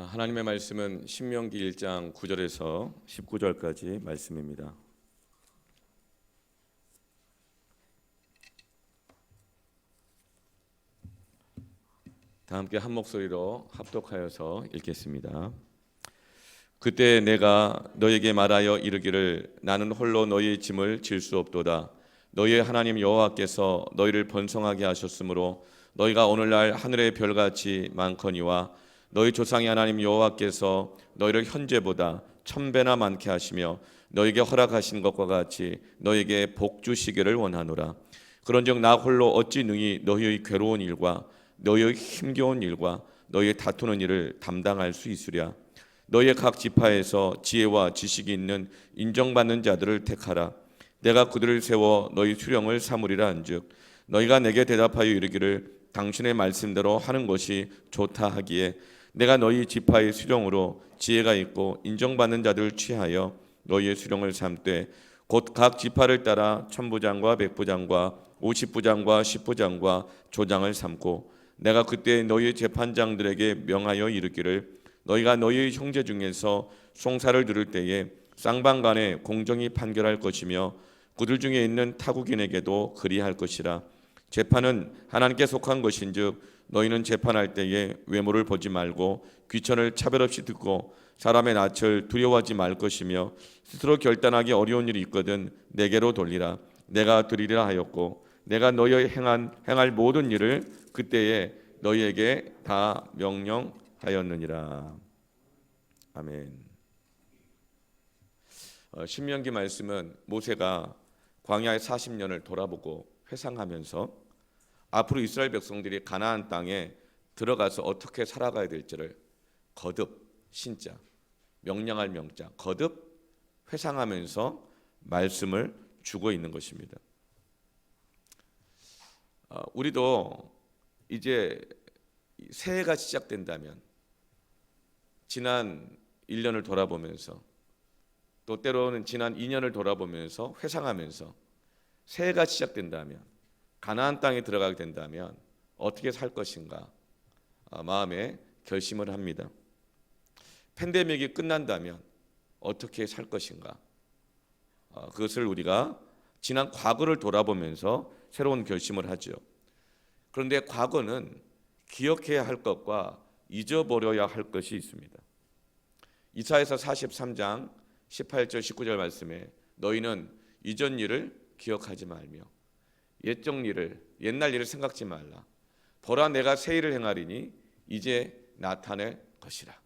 하나님의 말씀은 신명기 1장 9절에서 19절까지 말씀입니다. 다 함께 한 목소리로 합독하여서 읽겠습니다. 그때 내가 너에게 말하여 이르기를 나는 홀로 너희의 짐을 질 수 없도다. 너희의 하나님 여호와께서 너희를 번성하게 하셨으므로 너희가 오늘날 하늘의 별같이 많거니와 너희 조상의 하나님 여호와께서 너희를 현재보다 1000배나 많게 하시며 너희에게 허락하신 것과 같이 너희에게 복 주시기를 원하노라. 그런즉 나 홀로 어찌 능히 너희의 괴로운 일과 너희의 힘겨운 일과 너희의 다투는 일을 담당할 수 있으랴. 너희의 각 지파에서 지혜와 지식이 있는 인정받는 자들을 택하라. 내가 그들을 세워 너희 수령을 삼으리라 한즉 너희가 내게 대답하여 이르기를 당신의 말씀대로 하는 것이 좋다 하기에 내가 너희 지파의 수령으로 지혜가 있고 인정받는 자들을 취하여 너희의 수령을 삼되 곧 각 지파를 따라 천부장과 백부장과 50부장과 10부장과 조장을 삼고 내가 그때 너희 재판장들에게 명하여 이르기를 너희가 너희의 형제 중에서 송사를 들을 때에 쌍방간에 공정히 판결할 것이며 그들 중에 있는 타국인에게도 그리할 것이라. 재판은 하나님께 속한 것인즉 너희는 재판할 때에 외모를 보지 말고 귀천을 차별 없이 듣고 사람의 낯을 두려워하지 말 것이며 스스로 결단하기 어려운 일이 있거든 내게로 돌리라. 내가 드리리라 하였고 내가 너희의 행할 모든 일을 그때에 너희에게 다 명령하였느니라. 아멘. 신명기 말씀은 모세가 광야의 40년을 돌아보고 회상하면서 앞으로 이스라엘 백성들이 가나안 땅에 들어가서 어떻게 살아가야 될지를 거듭 신자, 명령할 명자, 거듭 회상하면서 말씀을 주고 있는 것입니다. 우리도 이제 새해가 시작된다면 지난 1년을 돌아보면서 또 때로는 지난 2년을 돌아보면서 회상하면서 새해가 시작된다면 가나안 땅에 들어가게 된다면 어떻게 살 것인가 마음에 결심을 합니다. 팬데믹이 끝난다면 어떻게 살 것인가 그것을 우리가 지난 과거를 돌아보면서 새로운 결심을 하죠. 그런데 과거는 기억해야 할 것과 잊어버려야 할 것이 있습니다. 이사야서 43장 18절 19절 말씀에 너희는 이전 일을 기억하지 말며 옛적 일을 옛날 일을 생각지 말라. 보라 내가 새 일을 행하리니 이제 나타낼 것이라.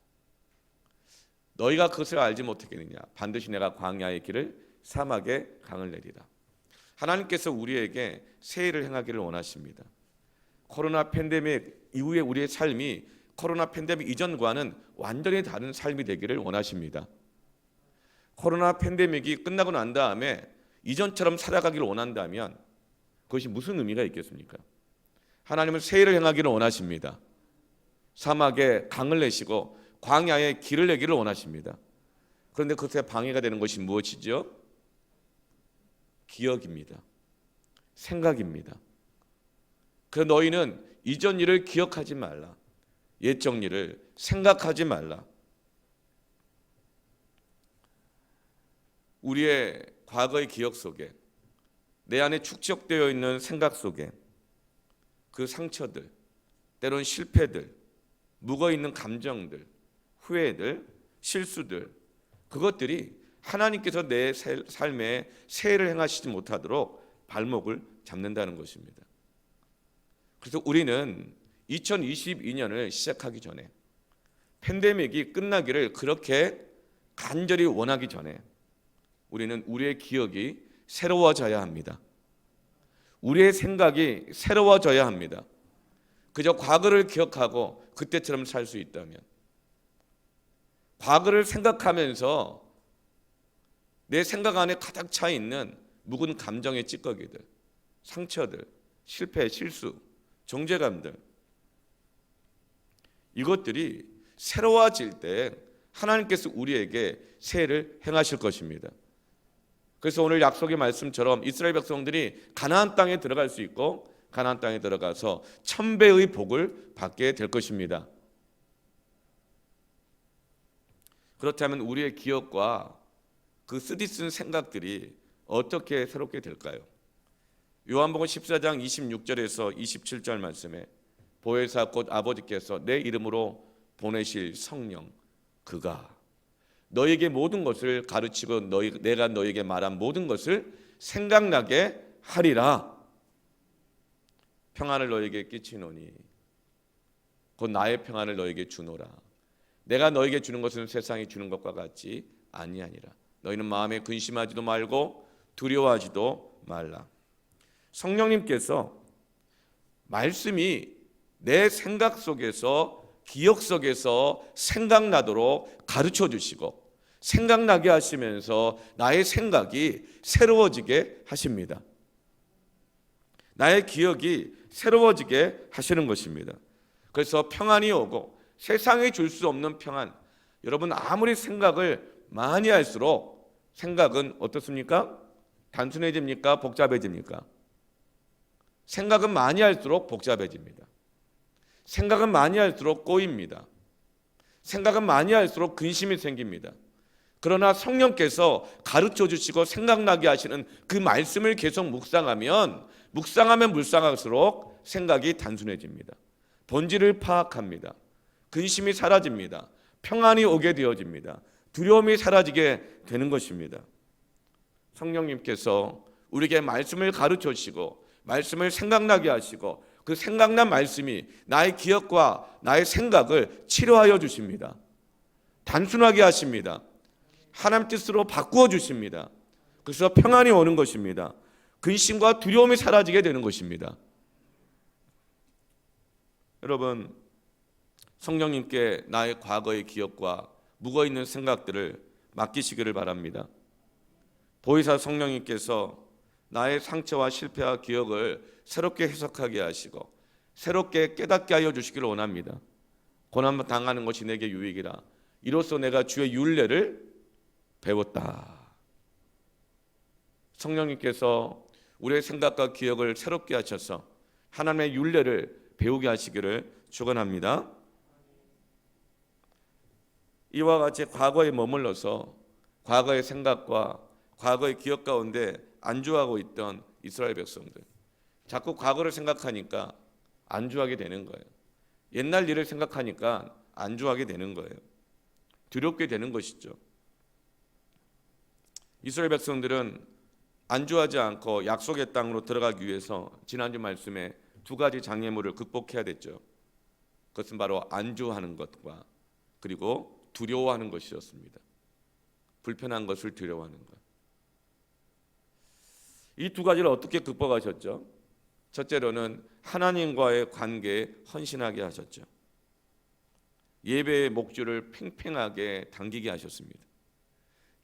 너희가 그것을 알지 못하겠느냐. 반드시 내가 광야의 길을 사막에 강을 내리라. 하나님께서 우리에게 새 일을 행하기를 원하십니다. 코로나 팬데믹 이후에 우리의 삶이 코로나 팬데믹 이전과는 완전히 다른 삶이 되기를 원하십니다. 코로나 팬데믹이 끝나고 난 다음에 이전처럼 살아가기를 원한다면 그것이 무슨 의미가 있겠습니까? 하나님은 새 일을 행하기를 원하십니다. 사막에 강을 내시고 광야에 길을 내기를 원하십니다. 그런데 그것에 방해가 되는 것이 무엇이죠? 기억입니다. 생각입니다. 그래서 너희는 이전 일을 기억하지 말라. 옛적 일을 생각하지 말라. 우리의 과거의 기억 속에 내 안에 축적되어 있는 생각 속에 그 상처들, 때론 실패들, 묵어있는 감정들, 후회들, 실수들 그것들이 하나님께서 내 삶에 새해를 행하시지 못하도록 발목을 잡는다는 것입니다. 그래서 우리는 2022년을 시작하기 전에 팬데믹이 끝나기를 그렇게 간절히 원하기 전에 우리는 우리의 기억이 새로워져야 합니다. 우리의 생각이 새로워져야 합니다. 그저 과거를 기억하고 그때처럼 살 수 있다면 과거를 생각하면서 내 생각 안에 가득 차 있는 묵은 감정의 찌꺼기들, 상처들, 실패, 실수, 정죄감들 이것들이 새로워질 때 하나님께서 우리에게 새해를 행하실 것입니다. 그래서 오늘 약속의 말씀처럼 이스라엘 백성들이 가나안 땅에 들어갈 수 있고 가나안 땅에 들어가서 1000배의 복을 받게 될 것입니다. 그렇다면 우리의 기억과 그 쓰디쓴 생각들이 어떻게 새롭게 될까요? 요한복음 14장 26절에서 27절 말씀에 보혜사 곧 아버지께서 내 이름으로 보내실 성령 그가 너에게 모든 것을 가르치고 내가 너에게 말한 모든 것을 생각나게 하리라. 평안을 너에게 끼치노니 곧 나의 평안을 너에게 주노라. 내가 너에게 주는 것은 세상이 주는 것과 같지 아니하니라. 너희는 마음에 근심하지도 말고 두려워하지도 말라. 성령님께서 말씀이 내 생각 속에서 기억 속에서 생각나도록 가르쳐 주시고 생각나게 하시면서 나의 생각이 새로워지게 하십니다. 나의 기억이 새로워지게 하시는 것입니다. 그래서 평안이 오고 세상이 줄 수 없는 평안. 여러분 아무리 생각을 많이 할수록 생각은 어떻습니까? 단순해집니까? 복잡해집니까? 생각은 많이 할수록 복잡해집니다. 생각은 많이 할수록 꼬입니다. 생각은 많이 할수록 근심이 생깁니다. 그러나 성령께서 가르쳐 주시고 생각나게 하시는 그 말씀을 계속 묵상하면 묵상할수록 생각이 단순해집니다. 본질을 파악합니다. 근심이 사라집니다. 평안이 오게 되어집니다. 두려움이 사라지게 되는 것입니다. 성령님께서 우리에게 말씀을 가르쳐 주시고 말씀을 생각나게 하시고 그 생각난 말씀이 나의 기억과 나의 생각을 치료하여 주십니다. 단순하게 하십니다. 하나님 뜻으로 바꾸어 주십니다. 그래서 평안이 오는 것입니다. 근심과 두려움이 사라지게 되는 것입니다. 여러분, 성령님께 나의 과거의 기억과 묵어있는 생각들을 맡기시기를 바랍니다. 보혜사 성령님께서 나의 상처와 실패와 기억을 새롭게 해석하게 하시고 새롭게 깨닫게 하여 주시기를 원합니다. 고난 당하는 것이 내게 유익이라. 이로써 내가 주의 율례를 배웠다. 성령님께서 우리의 생각과 기억을 새롭게 하셔서 하나님의 율례를 배우게 하시기를 축원합니다. 이와 같이 과거에 머물러서 과거의 생각과 과거의 기억 가운데 안주하고 있던 이스라엘 백성들, 자꾸 과거를 생각하니까 안주하게 되는 거예요. 옛날 일을 생각하니까 안주하게 되는 거예요. 두렵게 되는 것이죠. 이스라엘 백성들은 안주하지 않고 약속의 땅으로 들어가기 위해서 지난주 말씀에 두 가지 장애물을 극복해야 됐죠. 그것은 바로 안주하는 것과 그리고 두려워하는 것이었습니다. 불편한 것을 두려워하는 것. 이 두 가지를 어떻게 극복하셨죠? 첫째로는 하나님과의 관계에 헌신하게 하셨죠. 예배의 목줄을 팽팽하게 당기게 하셨습니다.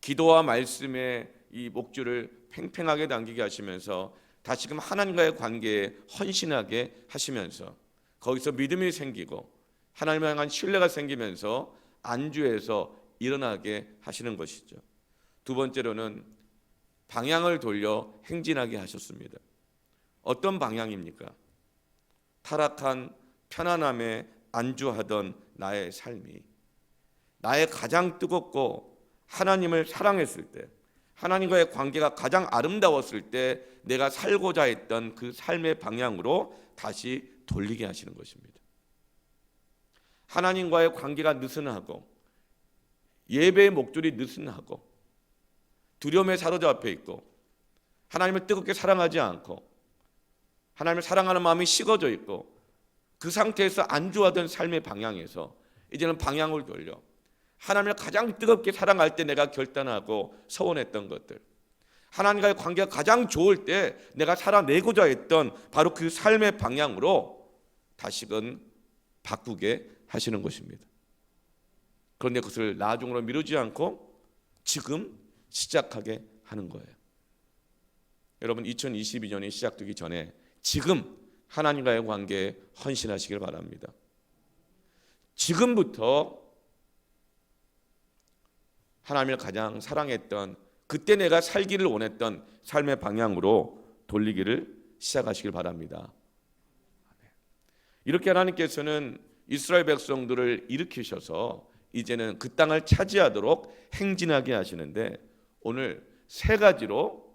기도와 말씀의 이 목줄을 팽팽하게 당기게 하시면서 다시금 하나님과의 관계에 헌신하게 하시면서 거기서 믿음이 생기고 하나님을 향한 신뢰가 생기면서 안주에서 일어나게 하시는 것이죠. 두 번째로는 방향을 돌려 행진하게 하셨습니다. 어떤 방향입니까? 타락한 편안함에 안주하던 나의 삶이 나의 가장 뜨겁고 하나님을 사랑했을 때, 하나님과의 관계가 가장 아름다웠을 때 내가 살고자 했던 그 삶의 방향으로 다시 돌리게 하시는 것입니다. 하나님과의 관계가 느슨하고 예배의 목줄이 느슨하고 두려움에 사로잡혀 있고 하나님을 뜨겁게 사랑하지 않고 하나님을 사랑하는 마음이 식어져 있고 그 상태에서 안주하던 삶의 방향에서 이제는 방향을 돌려 하나님을 가장 뜨겁게 사랑할 때 내가 결단하고 서원했던 것들, 하나님과의 관계가 가장 좋을 때 내가 살아내고자 했던 바로 그 삶의 방향으로 다시금 바꾸게 하시는 것입니다. 그런데 그것을 나중으로 미루지 않고 지금 시작하게 하는 거예요. 여러분 2022년이 시작되기 전에 지금 하나님과의 관계에 헌신하시길 바랍니다. 지금부터 하나님을 가장 사랑했던 그때 내가 살기를 원했던 삶의 방향으로 돌리기를 시작하시길 바랍니다. 이렇게 하나님께서는 이스라엘 백성들을 일으키셔서 이제는 그 땅을 차지하도록 행진하게 하시는데, 오늘 세 가지로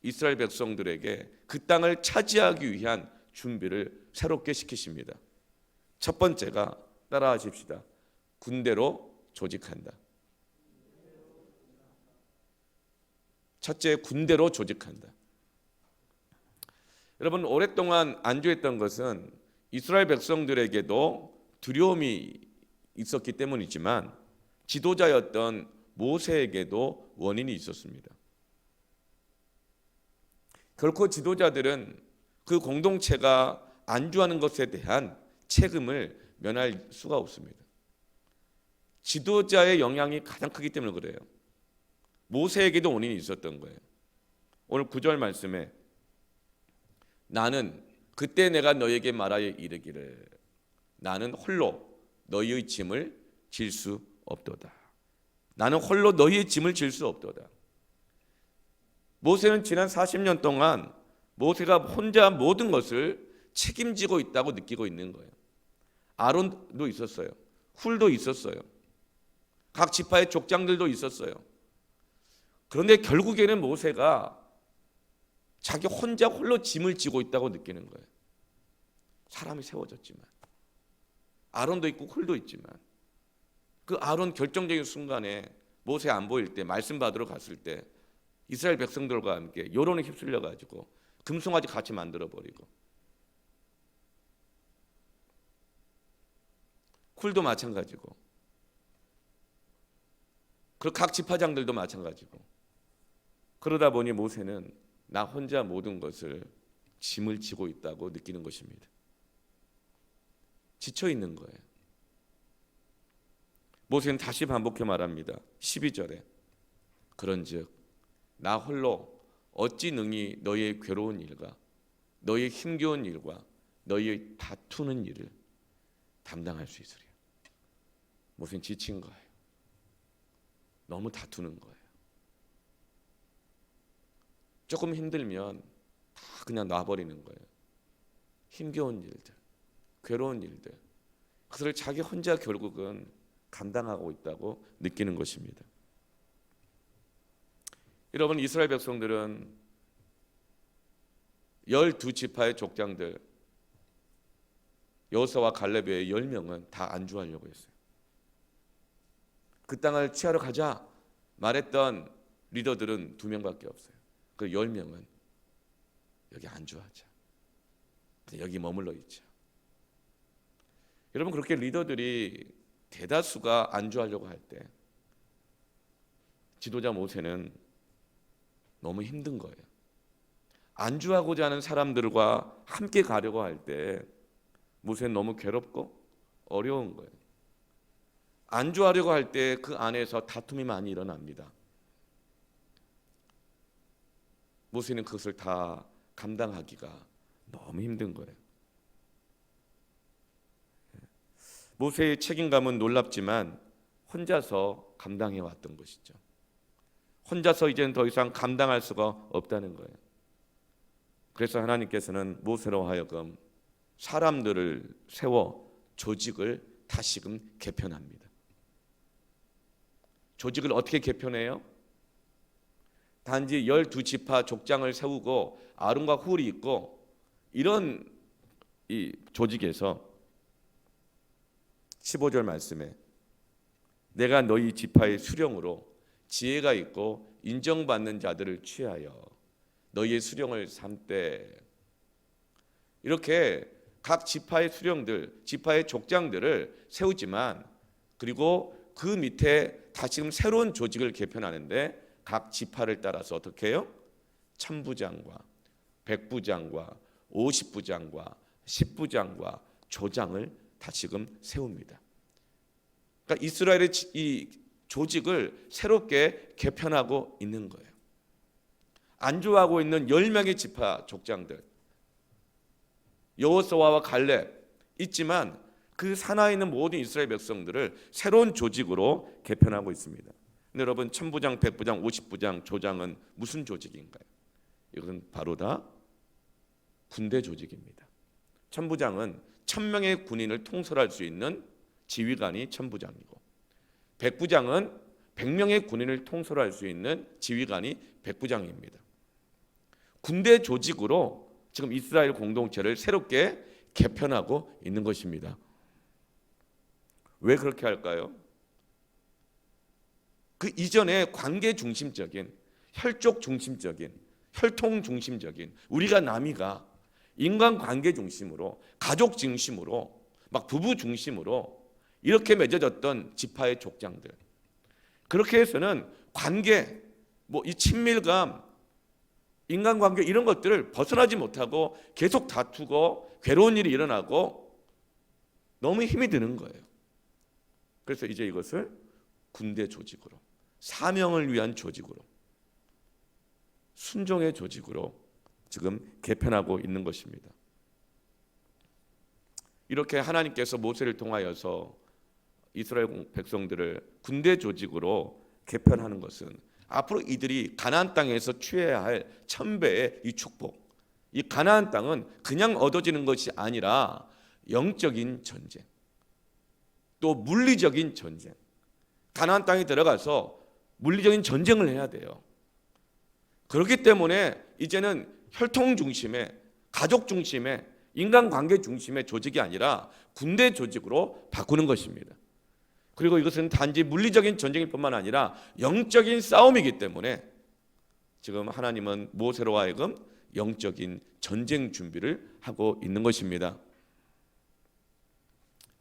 이스라엘 백성들에게 그 땅을 차지하기 위한 준비를 새롭게 시키십니다. 첫 번째가, 따라하십시다. 군대로 조직한다. 첫째, 군대로 조직한다. 여러분, 오랫동안 안주했던 것은 이스라엘 백성들에게도 두려움이 있었기 때문이지만 지도자였던 모세에게도 원인이 있었습니다. 결코 지도자들은 그 공동체가 안주하는 것에 대한 책임을 면할 수가 없습니다. 지도자의 영향이 가장 크기 때문에 그래요. 모세에게도 원인이 있었던 거예요. 오늘 9절 말씀에 나는 그때 내가 너에게 말하여 이르기를 나는 홀로 너희의 짐을 질 수 없도다. 나는 홀로 너희의 짐을 질 수 없도다. 모세는 지난 40년 동안 모세가 혼자 모든 것을 책임지고 있다고 느끼고 있는 거예요. 아론도 있었어요. 훌도 있었어요. 각 지파의 족장들도 있었어요. 그런데 결국에는 모세가 자기 혼자 홀로 짐을 지고 있다고 느끼는 거예요. 사람이 세워졌지만, 아론도 있고 훌도 있지만, 그 아론 결정적인 순간에 모세 안 보일 때, 말씀 받으러 갔을 때 이스라엘 백성들과 함께 여론에 휩쓸려 가지고 금송아지 같이 만들어 버리고, 쿨도 마찬가지고, 그리고 각 지파장들도 마찬가지고. 그러다 보니 모세는 나 혼자 모든 것을 짐을 지고 있다고 느끼는 것입니다. 지쳐 있는 거예요. 모세는 다시 반복해 말합니다. 12절에 그런즉 나 홀로 어찌 능히 너희의 괴로운 일과 너희의 힘겨운 일과 너희의 다투는 일을 담당할 수 있으랴. 모세는 지친 거예요. 너무 다투는 거예요. 조금 힘들면 다 그냥 놔버리는 거예요. 힘겨운 일들, 괴로운 일들, 그것을 자기 혼자 결국은 감당하고 있다고 느끼는 것입니다. 여러분, 이스라엘 백성들은 12지파의 족장들 여호수아와 갈렙의 10명은 다 안주하려고 했어요. 그 땅을 취하러 가자 말했던 리더들은 2명밖에 없어요. 그 10명은 여기 안주하자, 여기 머물러 있자. 여러분, 그렇게 리더들이 대다수가 안주하려고 할 때 지도자 모세는 너무 힘든 거예요. 안주하고자 하는 사람들과 함께 가려고 할 때 모세는 너무 괴롭고 어려운 거예요. 안주하려고 할 때 그 안에서 다툼이 많이 일어납니다. 모세는 그것을 다 감당하기가 너무 힘든 거예요. 모세의 책임감은 놀랍지만 혼자서 감당해 왔던 것이죠. 혼자서 이제는 더 이상 감당할 수가 없다는 거예요. 그래서 하나님께서는 모세로 하여금 사람들을 세워 조직을 다시금 개편합니다. 조직을 어떻게 개편해요? 단지 12지파 족장을 세우고 아론과 훌이 있고 이런 이 조직에서 15절 말씀에 내가 너희 지파의 수령으로 지혜가 있고 인정받는 자들을 취하여 너희의 수령을 삼되, 이렇게 각 지파의 수령들, 지파의 족장들을 세우지만 그리고 그 밑에 다시금 새로운 조직을 개편하는데 각 지파를 따라서 어떻게 해요? 천부장과 백부장과 50부장과 10부장과 조장을 다시금 세웁니다. 그러니까 이스라엘의 이 조직을 새롭게 개편하고 있는 거예요. 안주하고 있는 10명의 지파 족장들, 여호수아와 갈렙 있지만 그 산하에 있는 모든 이스라엘 백성들을 새로운 조직으로 개편하고 있습니다. 근데 여러분, 천부장, 백부장, 50부장, 조장은 무슨 조직인가요? 이것은 바로 다 군대 조직입니다. 천부장은 1000명의 군인을 통솔할 수 있는 지휘관이 천부장이고, 백부장은 100명의 군인을 통솔할 수 있는 지휘관이 백부장입니다. 군대 조직으로 지금 이스라엘 공동체를 새롭게 개편하고 있는 것입니다. 왜 그렇게 할까요? 그 이전에 관계 중심적인, 혈족 중심적인, 혈통 중심적인, 우리가 남이가 인간관계 중심으로, 가족 중심으로, 막 부부 중심으로 이렇게 맺어졌던 지파의 족장들, 그렇게 해서는 관계, 이 친밀감, 인간관계 이런 것들을 벗어나지 못하고 계속 다투고 괴로운 일이 일어나고 너무 힘이 드는 거예요. 그래서 이제 이것을 군대 조직으로, 사명을 위한 조직으로, 순종의 조직으로 지금 개편하고 있는 것입니다. 이렇게 하나님께서 모세를 통하여서 이스라엘 백성들을 군대 조직으로 개편하는 것은 앞으로 이들이 가나안 땅에서 취해야 할 천배의 이 축복, 이 가나안 땅은 그냥 얻어지는 것이 아니라 영적인 전쟁, 또 물리적인 전쟁, 가나안 땅에 들어가서 물리적인 전쟁을 해야 돼요. 그렇기 때문에 이제는 혈통 중심의, 가족 중심의, 인간관계 중심의 조직이 아니라 군대 조직으로 바꾸는 것입니다. 그리고 이것은 단지 물리적인 전쟁일 뿐만 아니라 영적인 싸움이기 때문에 지금 하나님은 모세로 하여금 영적인 전쟁 준비를 하고 있는 것입니다.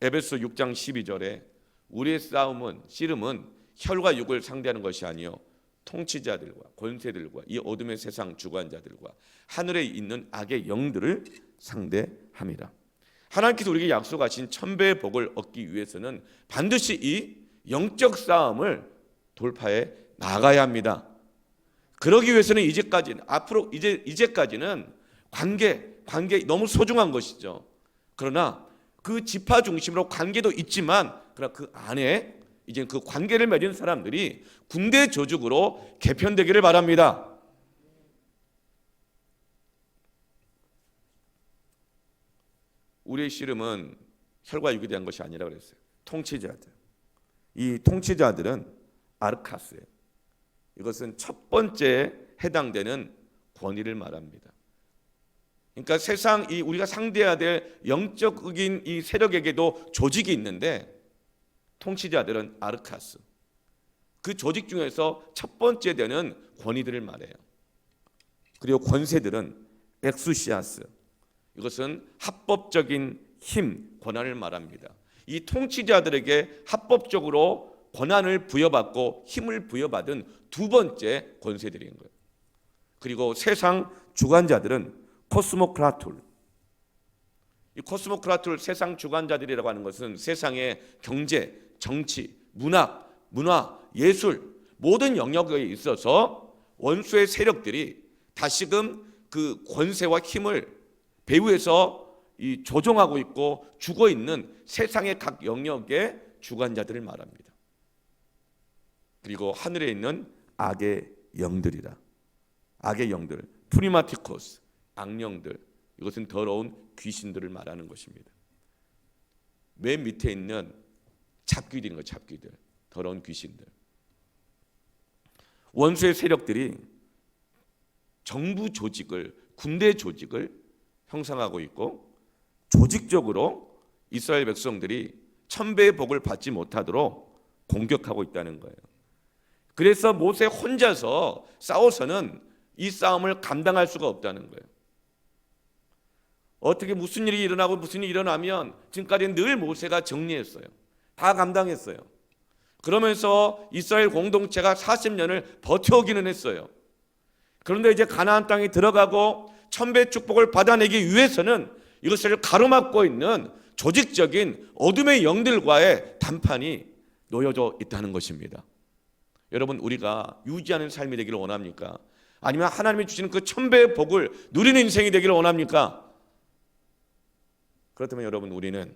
에베소 6장 12절에 우리의 싸움은, 씨름은 혈과 육을 상대하는 것이 아니요 통치자들과 권세들과 이 어둠의 세상 주관자들과 하늘에 있는 악의 영들을 상대함이라. 하나님께서 우리에게 약속하신 천배의 복을 얻기 위해서는 반드시 이 영적 싸움을 돌파해 나가야 합니다. 그러기 위해서는 이제까지는 관계 너무 소중한 것이죠. 그러나 그 지파 중심으로 관계도 있지만, 그러나 그 안에 이제 그 관계를 맺은 사람들이 군대 조직으로 개편되기를 바랍니다. 우리의 씨름은 혈과 육에 대한 것이 아니라 그랬어요. 통치자들. 이 통치자들은 아르카스예요. 이것은 첫 번째 해당되는 권위를 말합니다. 그러니까 세상 우리가 상대해야 될 영적인 이 세력에게도 조직이 있는데, 통치자들은 아르카스, 그 조직 중에서 첫 번째 되는 권위들을 말해요. 그리고 권세들은 엑수시아스, 이것은 합법적인 힘, 권한을 말합니다. 이 통치자들에게 합법적으로 권한을 부여받고 힘을 부여받은 두 번째 권세들인 거예요. 그리고 세상 주관자들은 코스모크라툴. 이 코스모크라툴, 세상 주관자들이라고 하는 것은 세상의 경제, 정치, 문화, 예술 모든 영역에 있어서 원수의 세력들이 다시금 그 권세와 힘을 배후에서 조종하고 있고 주고 있는 세상의 각 영역의 주관자들을 말합니다. 그리고 하늘에 있는 악의 영들이라. 악의 영들, 프리마티코스, 악령들, 이것은 더러운 귀신들을 말하는 것입니다. 맨 밑에 있는 잡귀들인 거예요. 잡귀들, 더러운 귀신들. 원수의 세력들이 정부 조직을, 군대 조직을 형성하고 있고, 조직적으로 이스라엘 백성들이 천배의 복을 받지 못하도록 공격하고 있다는 거예요. 그래서 모세 혼자서 싸워서는 이 싸움을 감당할 수가 없다는 거예요. 어떻게 무슨 일이 일어나고 무슨 일이 일어나면 지금까지는 늘 모세가 정리했어요. 다 감당했어요. 그러면서 이스라엘 공동체가 40년을 버텨오기는 했어요. 그런데 이제 가나안 땅에 들어가고 천배 축복을 받아내기 위해서는 이것을 가로막고 있는 조직적인 어둠의 영들과의 단판이 놓여져 있다는 것입니다. 여러분, 우리가 유지하는 삶이 되기를 원합니까? 아니면 하나님이 주시는 그 천배의 복을 누리는 인생이 되기를 원합니까? 그렇다면 여러분, 우리는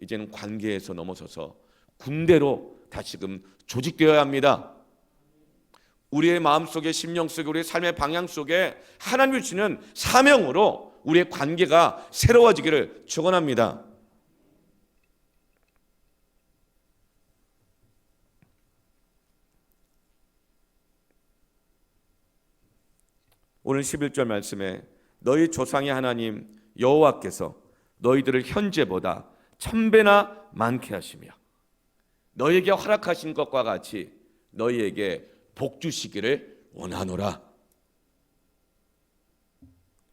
이제는 관계에서 넘어서서 군대로 다시금 조직되어야 합니다. 우리의 마음속에, 심령 속에, 우리의 삶의 방향 속에 하나님이 주시는 사명으로 우리의 관계가 새로워지기를 축원합니다. 오늘 11절 말씀에 너희 조상의 하나님 여호와께서 너희들을 현재보다 1000배나 많게 하시며 너희에게 허락하신 것과 같이 너희에게 복 주시기를 원하노라.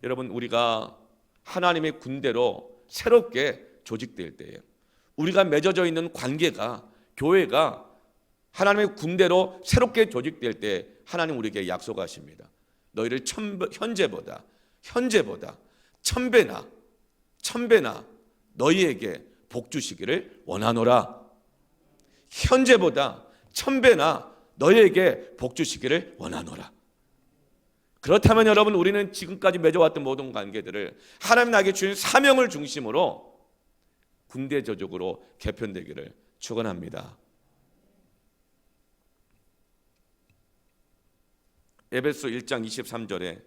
여러분, 우리가 하나님의 군대로 새롭게 조직될 때에 우리가 맺어져 있는 관계가, 교회가 하나님의 군대로 새롭게 조직될 때 하나님 우리에게 약속하십니다. 너희를 현재보다 1000배나 너희에게 복 주시기를 원하노라. 현재보다 1000배나 너희에게 복 주시기를 원하노라. 그렇다면 여러분, 우리는 지금까지 맺어왔던 모든 관계들을 하나님 나에게 주신 사명을 중심으로 군대 조직으로 개편되기를 축원합니다. 에베소 1장 23절에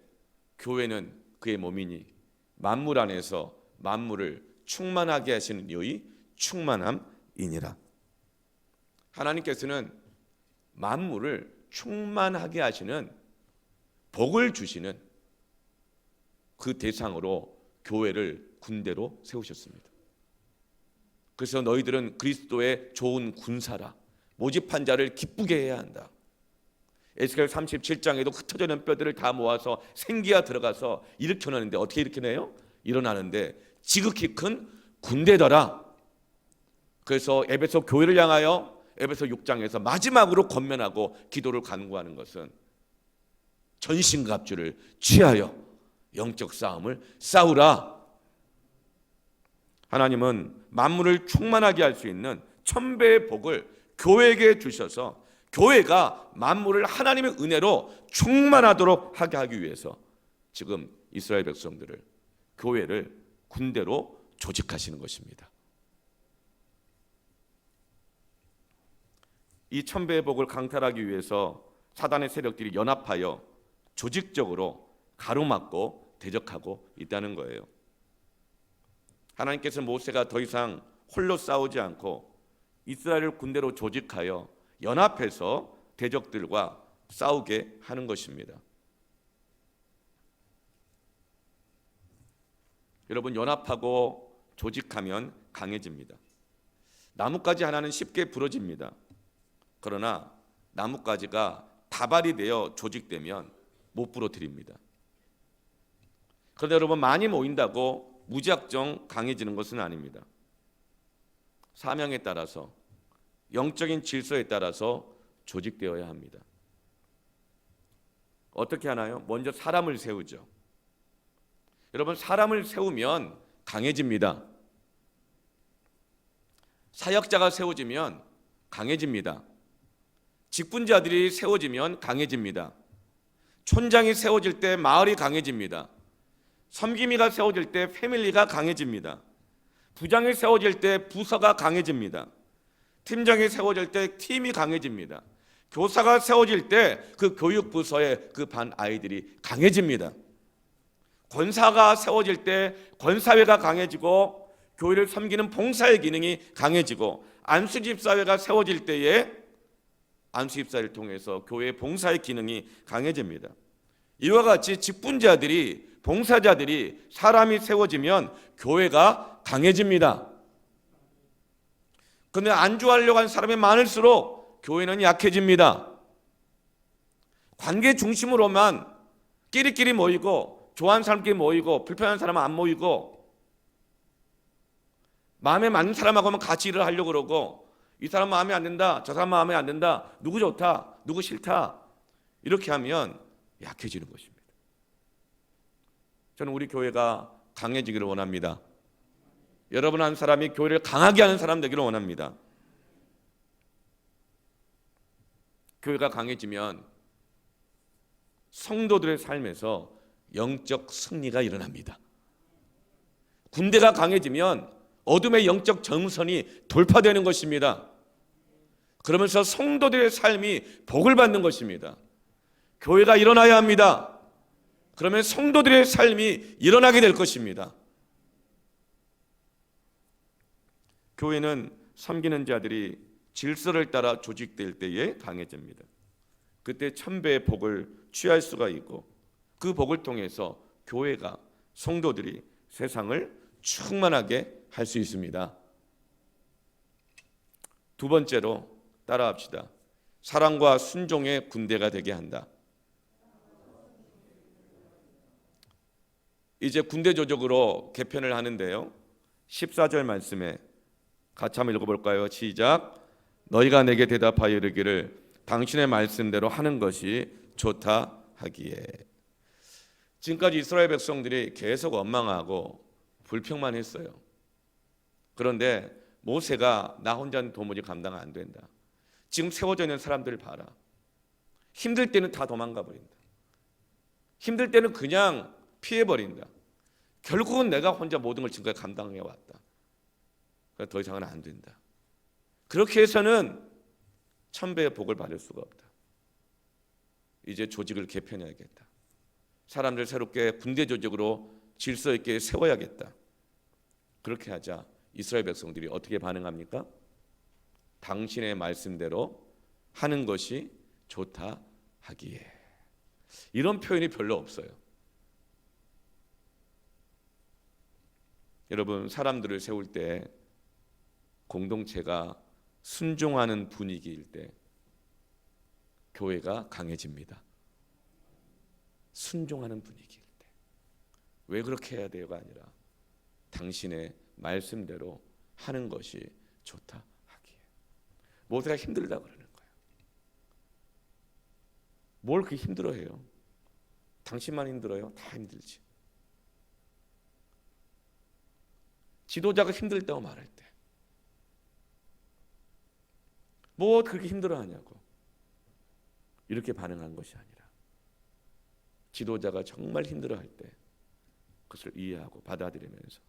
교회는 그의 몸이니 만물 안에서 만물을 충만하게 하시는 이의 충만함이니라. 하나님께서는 만물을 충만하게 하시는 복을 주시는 그 대상으로 교회를 군대로 세우셨습니다. 그래서 너희들은 그리스도의 좋은 군사라. 모집한 자를 기쁘게 해야 한다. 에스겔 37장에도 흩어져 있는 뼈들을 다 모아서 생기가 들어가서 일으켜내는데 어떻게 일으켜내요? 일어나는데 지극히 큰 군대더라. 그래서 에베소 교회를 향하여 에베소 6장에서 마지막으로 권면하고 기도를 간구하는 것은 전신갑주를 취하여 영적 싸움을 싸우라. 하나님은 만물을 충만하게 할 수 있는 1000배의 복을 교회에게 주셔서 교회가 만물을 하나님의 은혜로 충만하도록 하게 하기 위해서 지금 이스라엘 백성들을, 교회를 군대로 조직하시는 것입니다. 이 1000배의 복을 강탈하기 위해서 사단의 세력들이 연합하여 조직적으로 가로막고 대적하고 있다는 거예요. 하나님께서 모세가 더 이상 홀로 싸우지 않고 이스라엘을 군대로 조직하여 연합해서 대적들과 싸우게 하는 것입니다. 여러분, 연합하고 조직하면 강해집니다. 나뭇가지 하나는 쉽게 부러집니다. 그러나 나뭇가지가 다발이 되어 조직되면 못 부러뜨립니다. 그런데 여러분, 많이 모인다고 무작정 강해지는 것은 아닙니다. 사명에 따라서, 영적인 질서에 따라서 조직되어야 합니다. 어떻게 하나요? 먼저 사람을 세우죠. 여러분, 사람을 세우면 강해집니다. 사역자가 세워지면 강해집니다. 직분자들이 세워지면 강해집니다. 촌장이 세워질 때 마을이 강해집니다. 섬김이가 세워질 때 패밀리가 강해집니다. 부장이 세워질 때 부서가 강해집니다. 팀장이 세워질 때 팀이 강해집니다. 교사가 세워질 때 그 교육부서의 그 반 아이들이 강해집니다. 권사가 세워질 때 권사회가 강해지고 교회를 섬기는 봉사의 기능이 강해지고, 안수집사회가 세워질 때에 안수집사를 통해서 교회의 봉사의 기능이 강해집니다. 이와 같이 직분자들이, 봉사자들이, 사람이 세워지면 교회가 강해집니다. 그런데 안주하려고 하는 사람이 많을수록 교회는 약해집니다. 관계 중심으로만 끼리끼리 모이고, 좋아하는 사람끼리 모이고, 불편한 사람은 안 모이고, 마음에 맞는 사람하고만 같이 일을 하려고 그러고, 이 사람 마음에 안 든다, 저 사람 마음에 안 든다, 누구 좋다, 누구 싫다, 이렇게 하면 약해지는 것입니다. 저는 우리 교회가 강해지기를 원합니다. 여러분 한 사람이 교회를 강하게 하는 사람 되기를 원합니다. 교회가 강해지면 성도들의 삶에서 영적 승리가 일어납니다. 군대가 강해지면 어둠의 영적 정선이 돌파되는 것입니다. 그러면서 성도들의 삶이 복을 받는 것입니다. 교회가 일어나야 합니다. 그러면 성도들의 삶이 일어나게 될 것입니다. 교회는 섬기는 자들이 질서를 따라 조직될 때에 강해집니다. 그때 1000배의 복을 취할 수가 있고, 그 복을 통해서 교회가, 성도들이 세상을 충만하게 할 수 있습니다. 두 번째로 따라합시다. 사랑과 순종의 군대가 되게 한다. 이제 군대 조직으로 개편을 하는데요. 14절 말씀에 같이 한번 읽어볼까요? 시작. 너희가 내게 대답하여 이르기를 당신의 말씀대로 하는 것이 좋다 하기에. 지금까지 이스라엘 백성들이 계속 원망하고 불평만 했어요. 그런데 모세가 나 혼자는 도무지 감당 안 된다. 지금 세워져 있는 사람들 봐라. 힘들 때는 다 도망가 버린다. 힘들 때는 그냥 피해버린다. 결국은 내가 혼자 모든 걸 지금까지 감당해 왔다. 더 이상은 안 된다. 그렇게 해서는 천배의 복을 받을 수가 없다. 이제 조직을 개편해야겠다. 사람들 새롭게 군대 조직으로 질서 있게 세워야겠다. 그렇게 하자 이스라엘 백성들이 어떻게 반응합니까? 당신의 말씀대로 하는 것이 좋다 하기에. 이런 표현이 별로 없어요. 여러분, 사람들을 세울 때 공동체가 순종하는 분위기일 때 교회가 강해집니다. 순종하는 분위기일 때. 왜 그렇게 해야 돼요가 아니라 당신의 말씀대로 하는 것이 좋다 하기에. 모세가 힘들다 그러는 거예요. 뭘 그렇게 힘들어해요? 당신만 힘들어요? 다 힘들지. 지도자가 힘들다고 말할 때 뭐 그렇게 힘들어하냐고 이렇게 반응한 것이 아니라 지도자가 정말 힘들어할 때 그것을 이해하고 받아들이면서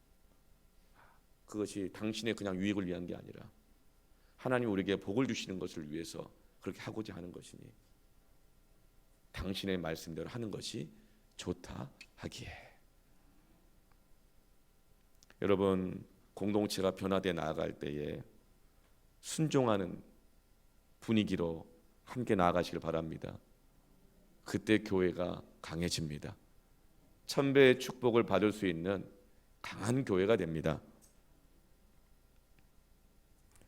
그것이 당신의 그냥 유익을 위한 게 아니라 하나님 우리에게 복을 주시는 것을 위해서 그렇게 하고자 하는 것이니 당신의 말씀대로 하는 것이 좋다 하기에. 여러분, 공동체가 변화되어 나아갈 때에 순종하는 분위기로 함께 나아가시길 바랍니다. 그때 교회가 강해집니다. 천배의 축복을 받을 수 있는 강한 교회가 됩니다.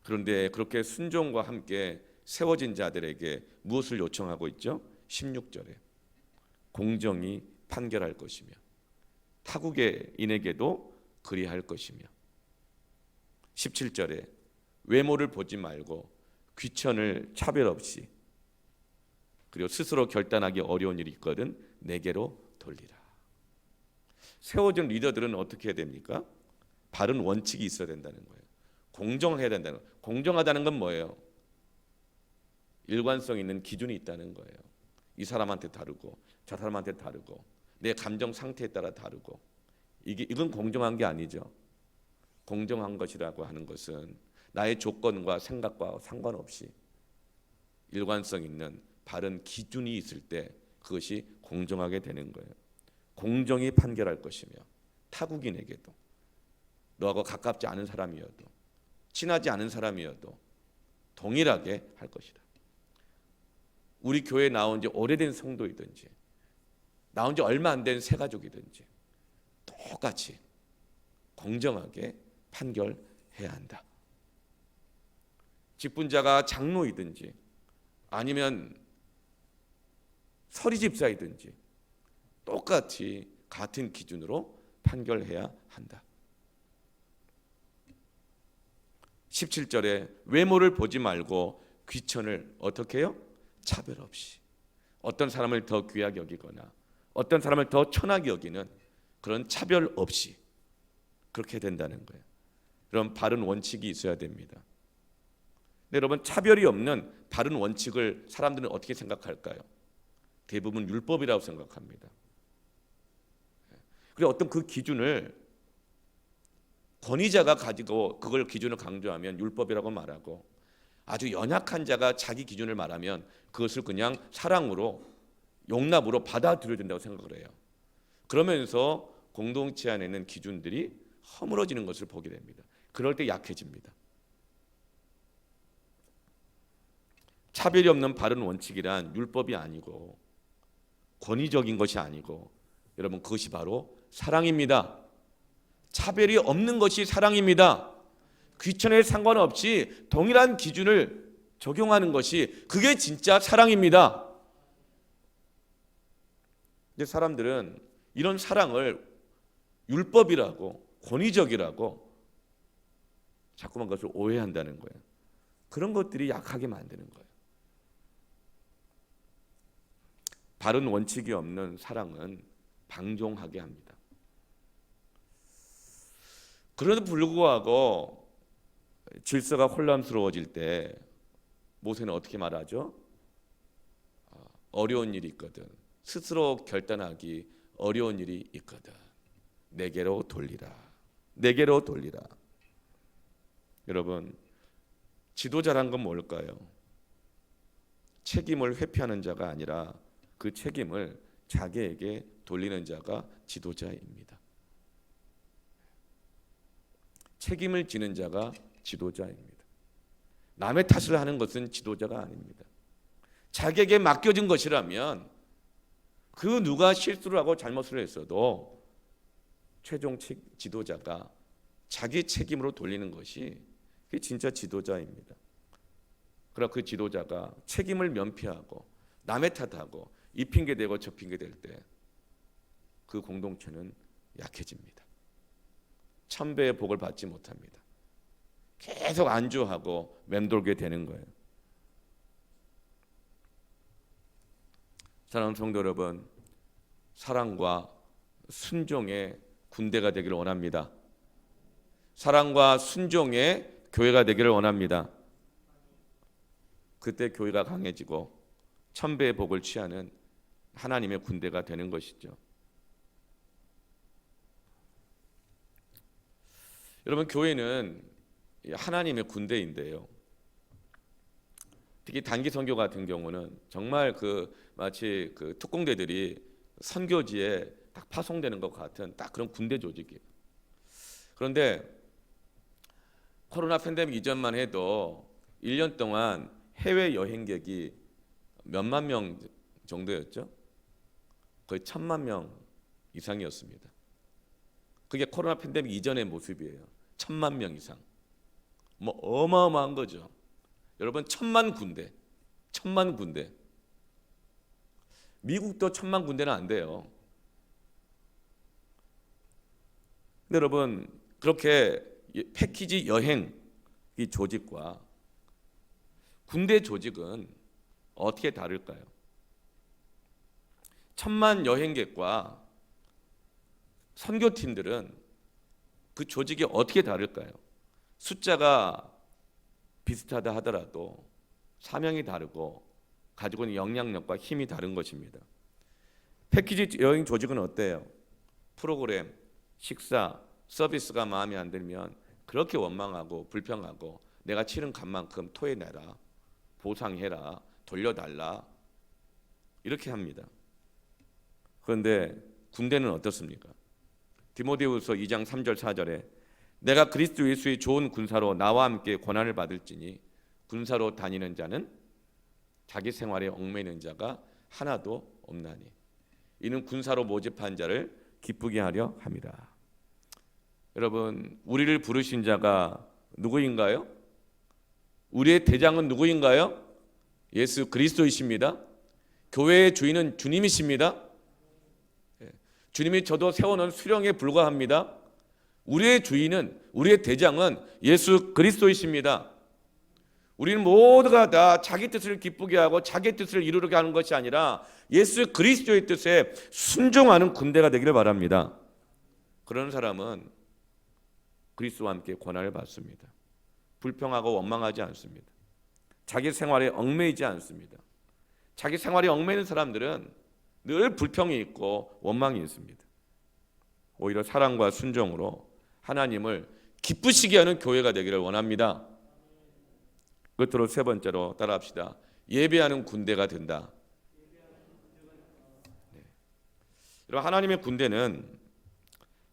그런데 그렇게 순종과 함께 세워진 자들에게 무엇을 요청하고 있죠? 16절에 공정히 판결할 것이며 타국인에게도 그리할 것이며 17절에 외모를 보지 말고 귀천을 차별 없이 그리고 스스로 결단하기 어려운 일이 있거든 내게로 돌리라. 세워진 리더들은 어떻게 해야 됩니까? 바른 원칙이 있어야 된다는 거예요. 공정해야 된다는 거예요. 공정하다는 건 뭐예요? 일관성 있는 기준이 있다는 거예요. 이 사람한테 다르고 저 사람한테 다르고 내 감정 상태에 따라 다르고 이건 공정한 게 아니죠. 공정한 것이라고 하는 것은 나의 조건과 생각과 상관없이 일관성 있는 바른 기준이 있을 때 그것이 공정하게 되는 거예요. 공정히 판결할 것이며 타국인에게도 너하고 가깝지 않은 사람이어도 친하지 않은 사람이어도 동일하게 할 것이다. 우리 교회에 나온 지 오래된 성도이든지 나온 지 얼마 안 된 새가족이든지 똑같이 공정하게 판결해야 한다. 직분자가 장로이든지 아니면 서리집사이든지 똑같이 같은 기준으로 판결해야 한다. 17절에 외모를 보지 말고 귀천을 어떻게 해요? 차별 없이 어떤 사람을 더 귀하게 여기거나 어떤 사람을 더 천하게 여기는 그런 차별 없이 그렇게 된다는 거예요. 그런 바른 원칙이 있어야 됩니다. 근데 여러분, 차별이 없는 바른 원칙을 사람들은 어떻게 생각할까요? 대부분 율법이라고 생각합니다. 그리고 어떤 그 기준을 권위자가 가지고 그걸 기준을 강조하면 율법이라고 말하고 아주 연약한 자가 자기 기준을 말하면 그것을 그냥 사랑으로 용납으로 받아들여야 된다고 생각을 해요. 그러면서 공동체 안에 있는 기준들이 허물어지는 것을 보게 됩니다. 그럴 때 약해집니다. 차별이 없는 바른 원칙이란 율법이 아니고 권위적인 것이 아니고 여러분 그것이 바로 사랑입니다. 차별이 없는 것이 사랑입니다. 귀천에 상관없이 동일한 기준을 적용하는 것이 그게 진짜 사랑입니다. 근데 사람들은 이런 사랑을 율법이라고 권위적이라고 자꾸만 그것을 오해한다는 거예요. 그런 것들이 약하게 만드는 거예요. 바른 원칙이 없는 사랑은 방종하게 합니다. 그럼에도 불구하고 질서가 혼란스러워질 때 모세는 어떻게 말하죠? 어려운 일이 있거든. 스스로 결단하기 어려운 일이 있거든. 내게로 돌리라. 내게로 돌리라. 여러분, 지도자란 건 뭘까요? 책임을 회피하는 자가 아니라 그 책임을 자기에게 돌리는 자가 지도자입니다. 책임을 지는 자가 지도자입니다. 남의 탓을 하는 것은 지도자가 아닙니다. 자기에게 맡겨진 것이라면 그 누가 실수를 하고 잘못을 했어도 최종 지도자가 자기 책임으로 돌리는 것이 그게 진짜 지도자입니다. 그러나 그 지도자가 책임을 면피하고 남의 탓하고 이 핑계 대고 저 핑계 댈 때 그 공동체는 약해집니다. 천배의 복을 받지 못합니다. 계속 안주하고 맴돌게 되는 거예요. 사랑하는 성도 여러분, 사랑과 순종의 군대가 되기를 원합니다. 사랑과 순종의 교회가 되기를 원합니다. 그때 교회가 강해지고 천배의 복을 취하는 하나님의 군대가 되는 것이죠. 여러분, 교회는 하나님의 군대인데요. 특히 단기 선교 같은 경우는 정말 마치 특공대들이 선교지에 딱 파송되는 것 같은 딱 그런 군대 조직이에요. 그런데 코로나 팬데믹 이전만 해도 1년 동안 해외 여행객이 몇만 명 정도였죠? 거의 1,000만 명 이상이었습니다. 그게 코로나 팬데믹 이전의 모습이에요. 1,000만 명 이상. 뭐 어마어마한 거죠. 여러분, 1,000만 군대. 미국도 1,000만 군대는 안 돼요. 근데 여러분, 그렇게 패키지 여행 이 조직과 군대 조직은 어떻게 다를까요? 1,000만 여행객과 선교팀들은 그 조직이 어떻게 다를까요? 숫자가 비슷하다 하더라도 사명이 다르고 가지고 있는 영향력과 힘이 다른 것입니다. 패키지 여행 조직은 어때요? 프로그램, 식사, 서비스가 마음에 안 들면 그렇게 원망하고 불평하고 내가 치른 값만큼 토해내라, 보상해라, 돌려달라 이렇게 합니다. 그런데 군대는 어떻습니까? 디모데후서 2장 3절 4절에 내가 그리스도 예수의 좋은 군사로 나와 함께 고난을 받을지니 군사로 다니는 자는 자기 생활에 얽매이는 자가 하나도 없나니 이는 군사로 모집한 자를 기쁘게 하려 함이라. 여러분, 우리를 부르신 자가 누구인가요? 우리의 대장은 누구인가요? 예수 그리스도이십니다. 교회의 주인은 주님이십니다. 주님이 저도 세워놓은 수령에 불과합니다. 우리의 주인은, 우리의 대장은 예수 그리스도이십니다. 우리는 모두가 다 자기 뜻을 기쁘게 하고 자기 뜻을 이루게 하는 것이 아니라 예수 그리스도의 뜻에 순종하는 군대가 되기를 바랍니다. 그런 사람은 그리스도와 함께 고난을 받습니다. 불평하고 원망하지 않습니다. 자기 생활에 얽매이지 않습니다. 자기 생활에 얽매이는 사람들은 늘 불평이 있고 원망이 있습니다. 오히려 사랑과 순종으로 하나님을 기쁘시게 하는 교회가 되기를 원합니다. 끝으로 세 번째로 따라합시다. 예배하는 군대가 된다. 네. 여러분, 하나님의 군대는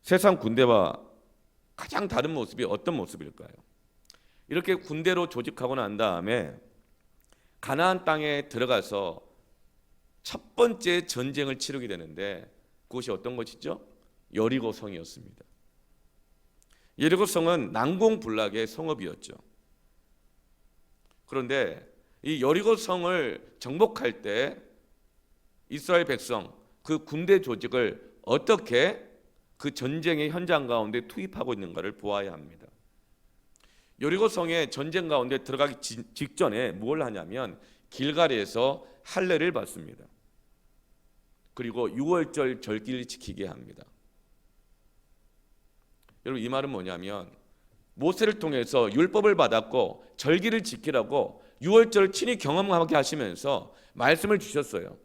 세상 군대와 가장 다른 모습이 어떤 모습일까요? 이렇게 군대로 조직하고 난 다음에 가나안 땅에 들어가서 첫 번째 전쟁을 치르게 되는데 그것이 어떤 것이죠? 여리고성이었습니다. 여리고성은 난공불락의 성읍이었죠. 그런데 이 여리고성을 정복할 때 이스라엘 백성, 그 군대 조직을 어떻게 그 전쟁의 현장 가운데 투입하고 있는가를 보아야 합니다. 여리고성의 전쟁 가운데 들어가기 직전에 뭘 하냐면 길갈에서 할례를 받습니다. 그리고 6월절 절기를 지키게 합니다. 여러분, 이 말은 뭐냐면 모세를 통해서 율법을 받았고 절기를 지키라고 6월절을 친히 경험하게 하시면서 말씀을 주셨어요.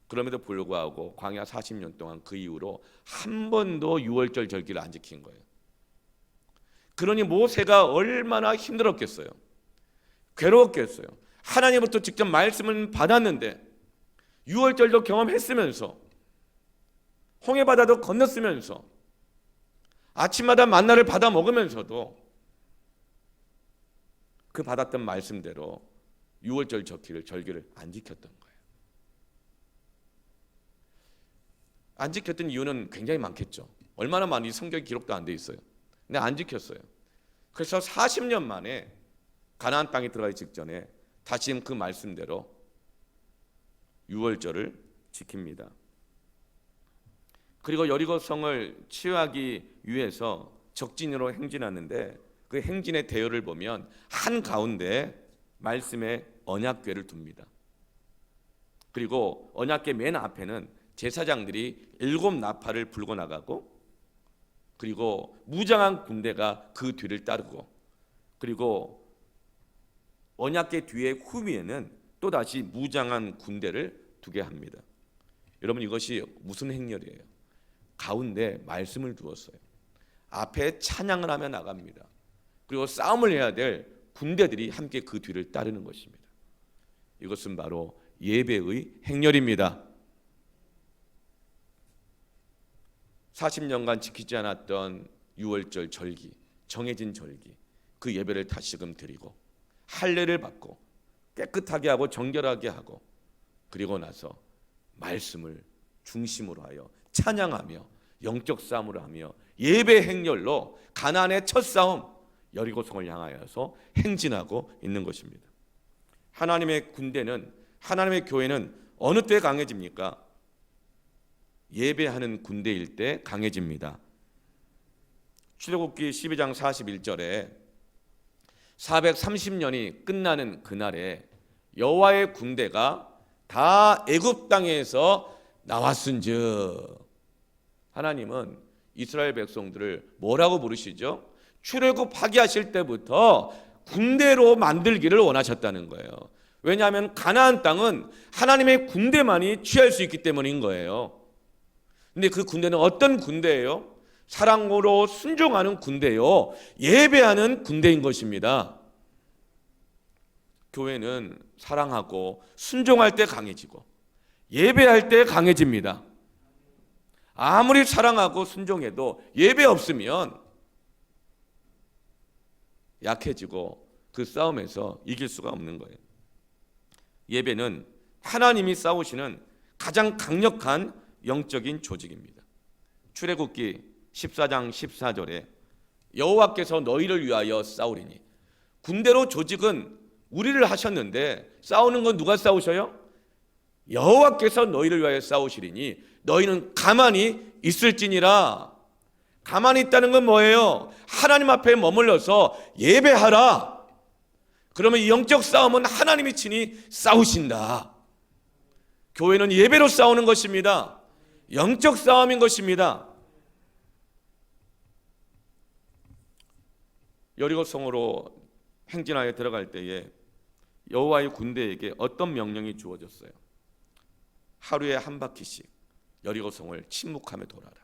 그럼에도 불구하고 광야 40년 동안 그 이후로 한 번도 6월절 절기를 안 지킨 거예요. 그러니 모세가 얼마나 힘들었겠어요. 괴로웠겠어요. 하나님부터 직접 말씀을 받았는데 6월절도 경험했으면서 홍해바다도 건넜으면서 아침마다 만나를 받아 먹으면서도 그 받았던 말씀대로 6월절 절기를 안 지켰던 거예요. 안 지켰던 이유는 굉장히 많겠죠. 얼마나 많이 성경에 기록도 안 돼 있어요. 근데 안 지켰어요. 그래서 40년 만에 가나안 땅에 들어가기 직전에 다시 그 말씀대로 6월절을 지킵니다. 그리고 여리고성을 치유하기 위해서 적진으로 행진하는데 그 행진의 대열을 보면 한가운데 말씀의 언약궤를 둡니다. 그리고 언약궤 맨 앞에는 제사장들이 7 나팔을 불고 나가고, 그리고 무장한 군대가 그 뒤를 따르고, 그리고 언약궤 뒤에 후미에는 또다시 무장한 군대를 두게 합니다. 여러분, 이것이 무슨 행렬이에요? 가운데 말씀을 두었어요. 앞에 찬양을 하며 나갑니다. 그리고 싸움을 해야 될 군대들이 함께 그 뒤를 따르는 것입니다. 이것은 바로 예배의 행렬입니다. 40년간 지키지 않았던 6월절 절기, 정해진 절기, 그 예배를 다시금 드리고 할례를 받고 깨끗하게 하고 정결하게 하고, 그리고 나서 말씀을 중심으로 하여 찬양하며 영적 싸움을 하며 예배 행렬로 가나안의 첫 싸움 여리고성을 향하여서 행진하고 있는 것입니다. 하나님의 군대는, 하나님의 교회는 어느 때 강해집니까? 예배하는 군대일 때 강해집니다. 출애굽기 12장 41절에 430년이 끝나는 그날에 여호와의 군대가 다 애굽 땅에서 나왔은즉, 하나님은 이스라엘 백성들을 뭐라고 부르시죠? 출애굽하게 하실 때부터 군대로 만들기를 원하셨다는 거예요. 왜냐하면 가나안 땅은 하나님의 군대만이 취할 수 있기 때문인 거예요. 근데 그 군대는 어떤 군대예요? 사랑으로 순종하는 군대요, 예배하는 군대인 것입니다. 교회는 사랑하고 순종할 때 강해지고 예배할 때 강해집니다. 아무리 사랑하고 순종해도 예배 없으면 약해지고 그 싸움에서 이길 수가 없는 거예요. 예배는 하나님이 싸우시는 가장 강력한 영적인 조직입니다. 출애굽기 14장 14절에 여호와께서 너희를 위하여 싸우리니, 군대로 조직은 우리를 하셨는데 싸우는 건 누가 싸우셔요? 여호와께서 너희를 위하여 싸우시리니 너희는 가만히 있을지니라. 가만히 있다는 건 뭐예요? 하나님 앞에 머물러서 예배하라. 그러면 이 영적 싸움은 하나님이 친히 싸우신다. 교회는 예배로 싸우는 것입니다. 영적 싸움인 것입니다. 여리고성으로 행진하여 들어갈 때에 여호와의 군대에게 어떤 명령이 주어졌어요? 하루에 한 바퀴씩 여리고성을 침묵하며 돌아라.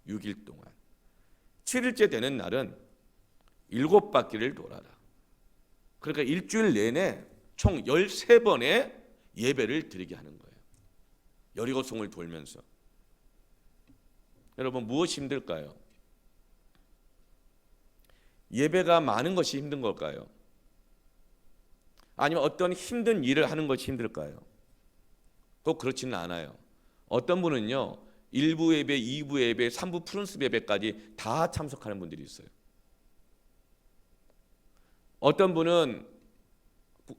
6일 동안. 7일째 되는 날은 7바퀴를 돌아라. 그러니까 일주일 내내 총 13번의 예배를 드리게 하는 거예요. 여리고성을 돌면서. 여러분, 무엇이 힘들까요? 예배가 많은 것이 힘든 걸까요? 아니면 어떤 힘든 일을 하는 것이 힘들까요? 꼭 그렇지는 않아요. 어떤 분은요 1부 예배, 2부 예배, 3부 프른스 예배까지 다 참석하는 분들이 있어요. 어떤 분은,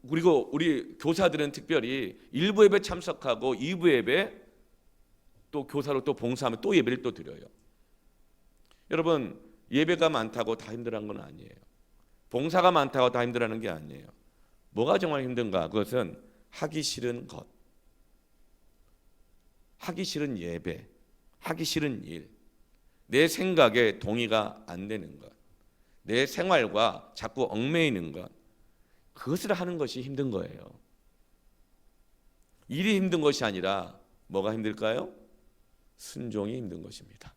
그리고 우리 교사들은 특별히 1부 예배 참석하고 2부 예배 또 교사로 또 봉사하면 또 예배를 또 드려요. 여러분 예배가 많다고 다 힘들어하는 건 아니에요. 봉사가 많다고 다 힘들어하는 게 아니에요. 뭐가 정말 힘든가? 그것은 하기 싫은 것, 하기 싫은 예배, 하기 싫은 일, 내 생각에 동의가 안 되는 것, 내 생활과 자꾸 얽매이는 것, 그것을 하는 것이 힘든 거예요. 일이 힘든 것이 아니라 뭐가 힘들까요? 순종이 힘든 것입니다.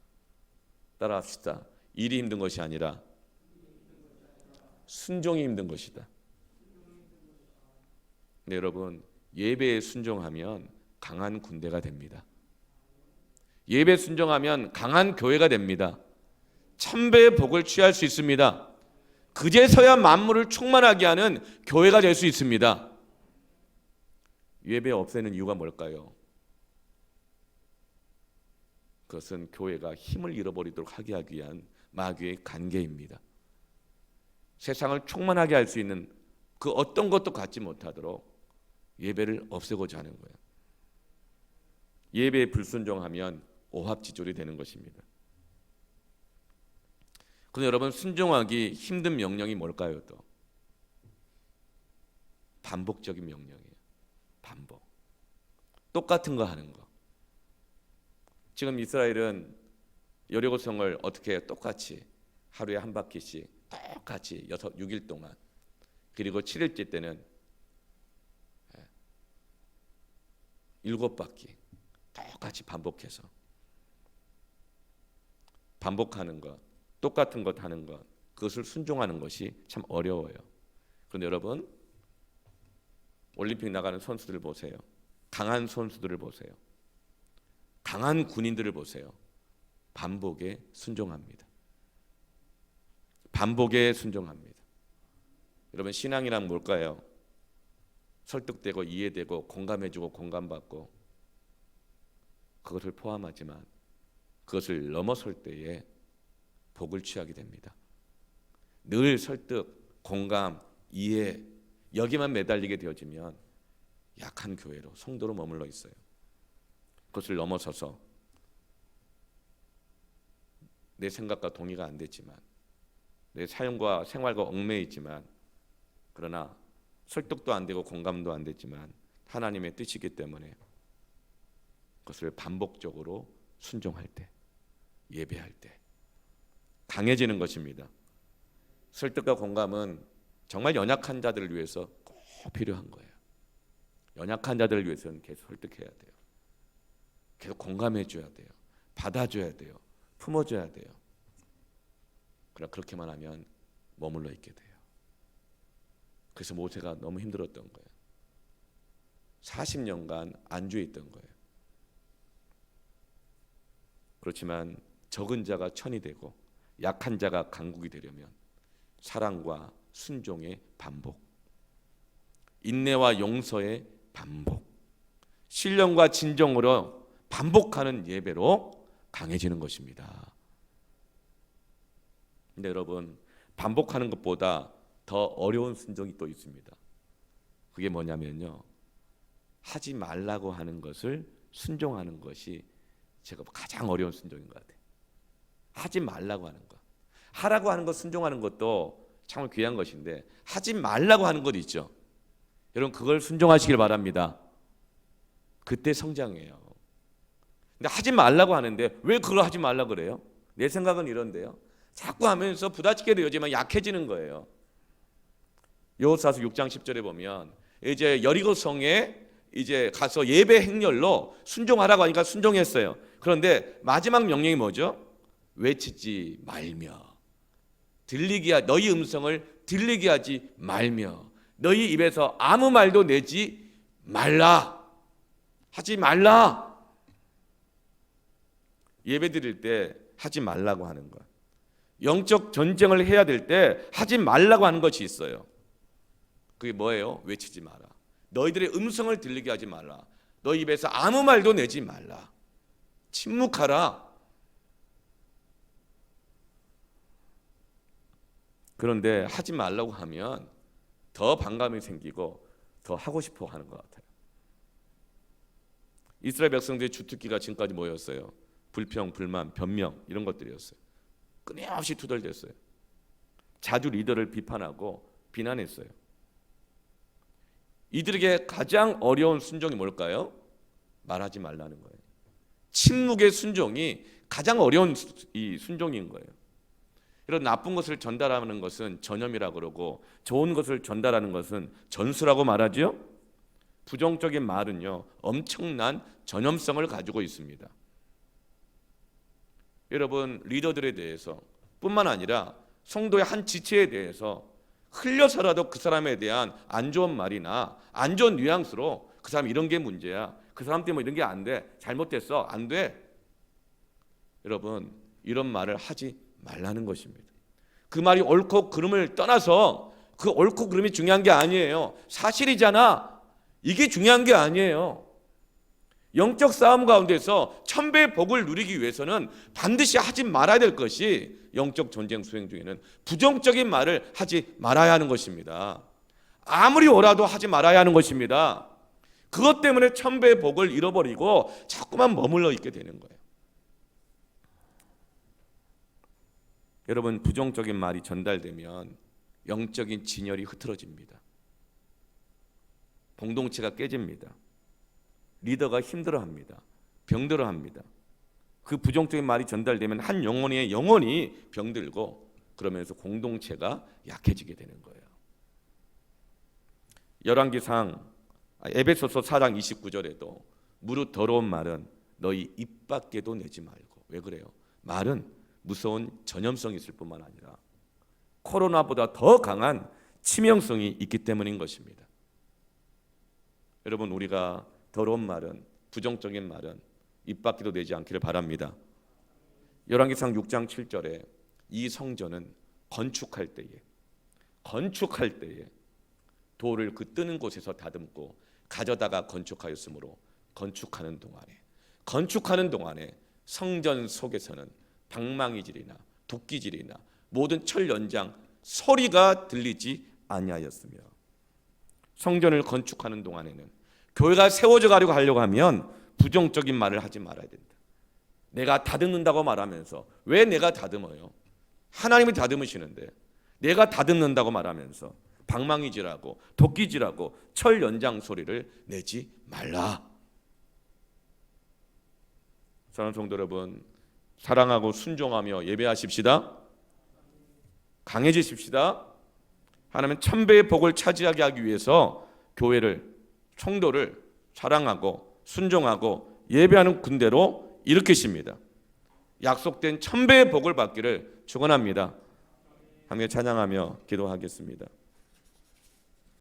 따라합시다. 일이 힘든 것이 아니라 순종이 힘든 것이다. 네, 여러분 예배에 순종하면 강한 군대가 됩니다. 예배 순종하면 강한 교회가 됩니다. 천배의 복을 취할 수 있습니다. 그제서야 만물을 충만하게 하는 교회가 될 수 있습니다. 예배 없애는 이유가 뭘까요? 그것은 교회가 힘을 잃어버리도록 하게 하기 위한 마귀의 간계입니다. 세상을 충만하게 할 수 있는 그 어떤 것도 갖지 못하도록 예배를 없애고자 하는 거예요. 예배에 불순종하면 오합지졸이 되는 것입니다. 그런데 여러분 순종하기 힘든 명령이 뭘까요? 또 반복적인 명령이에요. 반복. 똑같은 거 하는 거. 지금 이스라엘은 여리고성을 어떻게 똑같이 하루에 한 바퀴씩 똑같이 6일 동안, 그리고 7일째 때는 7바퀴 똑같이 반복해서 반복하는 것, 똑같은 것 하는 것, 그것을 순종하는 것이 참 어려워요. 그런데 여러분 올림픽 나가는 선수들 보세요. 강한 선수들을 보세요. 강한 군인들을 보세요. 반복에 순종합니다. 반복에 순종합니다. 여러분 신앙이란 뭘까요? 설득되고 이해되고 공감해주고 공감받고, 그것을 포함하지만 그것을 넘어설 때에 복을 취하게 됩니다. 늘 설득, 공감, 이해 여기만 매달리게 되어지면 약한 교회로, 성도로 머물러 있어요. 그것을 넘어서서 내 생각과 동의가 안 됐지만, 내 삶과 생활과 얽매여 있지만, 그러나 설득도 안 되고 공감도 안 됐지만 하나님의 뜻이기 때문에 그것을 반복적으로 순종할 때, 예배할 때 강해지는 것입니다. 설득과 공감은 정말 연약한 자들을 위해서 꼭 필요한 거예요. 연약한 자들을 위해서는 계속 설득해야 돼요. 계속 공감해 줘야 돼요. 받아줘야 돼요. 품어줘야 돼요. 그러나 그렇게만 하면 머물러 있게 돼요. 그래서 모세가 너무 힘들었던 거예요. 40년간 안주해 있던 거예요. 그렇지만 적은 자가 천이 되고 약한 자가 강국이 되려면 사랑과 순종의 반복, 인내와 용서의 반복, 신령과 진정으로 반복하는 예배로 강해지는 것입니다. 근데 여러분 반복하는 것보다 더 어려운 순종이 또 있습니다. 그게 뭐냐면요, 하지 말라고 하는 것을 순종하는 것이 제가 가장 어려운 순종인 것 같아요. 하지 말라고 하는 것, 하라고 하는 것 순종하는 것도 정말 귀한 것인데 하지 말라고 하는 것 있죠. 여러분 그걸 순종하시길 바랍니다. 그때 성장해요. 근데 하지 말라고 하는데 왜 그걸 하지 말라고 그래요? 내 생각은 이런데요. 자꾸 하면서 부다지게 되어지만 약해지는 거예요. 여호수아서 6장 10절에 보면 이제 여리고성에 이제 가서 예배 행렬로 순종하라고 하니까 순종했어요. 그런데 마지막 명령이 뭐죠? 외치지 말며, 너희 음성을 들리게 하지 말며, 너희 입에서 아무 말도 내지 말라. 하지 말라. 예배 드릴 때 하지 말라고 하는 것, 영적 전쟁을 해야 될 때 하지 말라고 하는 것이 있어요. 그게 뭐예요? 외치지 마라. 너희들의 음성을 들리게 하지 말라. 너 입에서 아무 말도 내지 말라. 침묵하라. 그런데 하지 말라고 하면 더 반감이 생기고 더 하고 싶어 하는 것 같아요. 이스라엘 백성들의 주특기가 지금까지 뭐였어요? 불평, 불만, 변명 이런 것들이었어요. 끊임없이 투덜댔어요. 자주 리더를 비판하고 비난했어요. 이들에게 가장 어려운 순종이 뭘까요? 말하지 말라는 거예요. 침묵의 순종이 가장 어려운 이 순종인 거예요. 이런 나쁜 것을 전달하는 것은 전염이라고 그러고 좋은 것을 전달하는 것은 전수라고 말하죠. 부정적인 말은요, 엄청난 전염성을 가지고 있습니다. 여러분, 리더들에 대해서 뿐만 아니라 성도의 한 지체에 대해서 흘려서라도 그 사람에 대한 안 좋은 말이나 안 좋은 뉘앙스로 그 사람 이런 게 문제야, 그 사람 때문에 이런 게 안 돼, 잘못됐어, 안 돼, 여러분 이런 말을 하지 말라는 것입니다. 그 말이 옳고 그름을 떠나서 그 옳고 그름이 중요한 게 아니에요. 사실이잖아, 이게 중요한 게 아니에요. 영적 싸움 가운데서 천배의 복을 누리기 위해서는 반드시 하지 말아야 될 것이, 영적 전쟁 수행 중에는 부정적인 말을 하지 말아야 하는 것입니다. 아무리 옳아도 하지 말아야 하는 것입니다. 그것 때문에 천배의 복을 잃어버리고 자꾸만 머물러 있게 되는 거예요. 여러분, 부정적인 말이 전달되면 영적인 진열이 흐트러집니다. 공동체가 깨집니다. 리더가 힘들어합니다. 병들어합니다. 그 부정적인 말이 전달되면 한 영혼의 영혼이 병들고 그러면서 공동체가 약해지게 되는 거예요. 열왕기상 에베소서 4장 29절에도 무릇 더러운 말은 너희 입 밖에도 내지 말고. 왜 그래요? 말은 무서운 전염성이 있을 뿐만 아니라 코로나보다 더 강한 치명성이 있기 때문인 것입니다. 여러분, 우리가 더러운 말은, 부정적인 말은 입 밖에도 내지 않기를 바랍니다. 열왕기상 6장 7절에 이 성전은 건축할 때에 돌을 그 뜨는 곳에서 다듬고 가져다가 건축하였으므로 건축하는 동안에 성전 속에서는 방망이질이나 도끼질이나 모든 철 연장 소리가 들리지 아니하였으며, 성전을 건축하는 동안에는 교회가 세워져 가려고 하면 부정적인 말을 하지 말아야 된다. 내가 다듬는다고 말하면서, 왜 내가 다듬어요? 하나님이 다듬으시는데 내가 다듬는다고 말하면서 방망이질하고 도끼질하고 철 연장 소리를 내지 말라. 사랑하는 성도 여러분, 사랑하고 순종하며 예배하십시다. 강해지십시다. 하나님은 천배의 복을 차지하게 하기 위해서 교회를, 성도를 사랑하고 순종하고 예배하는 군대로 일으키십니다. 약속된 천배의 복을 받기를 축원합니다. 함께 찬양하며 기도하겠습니다.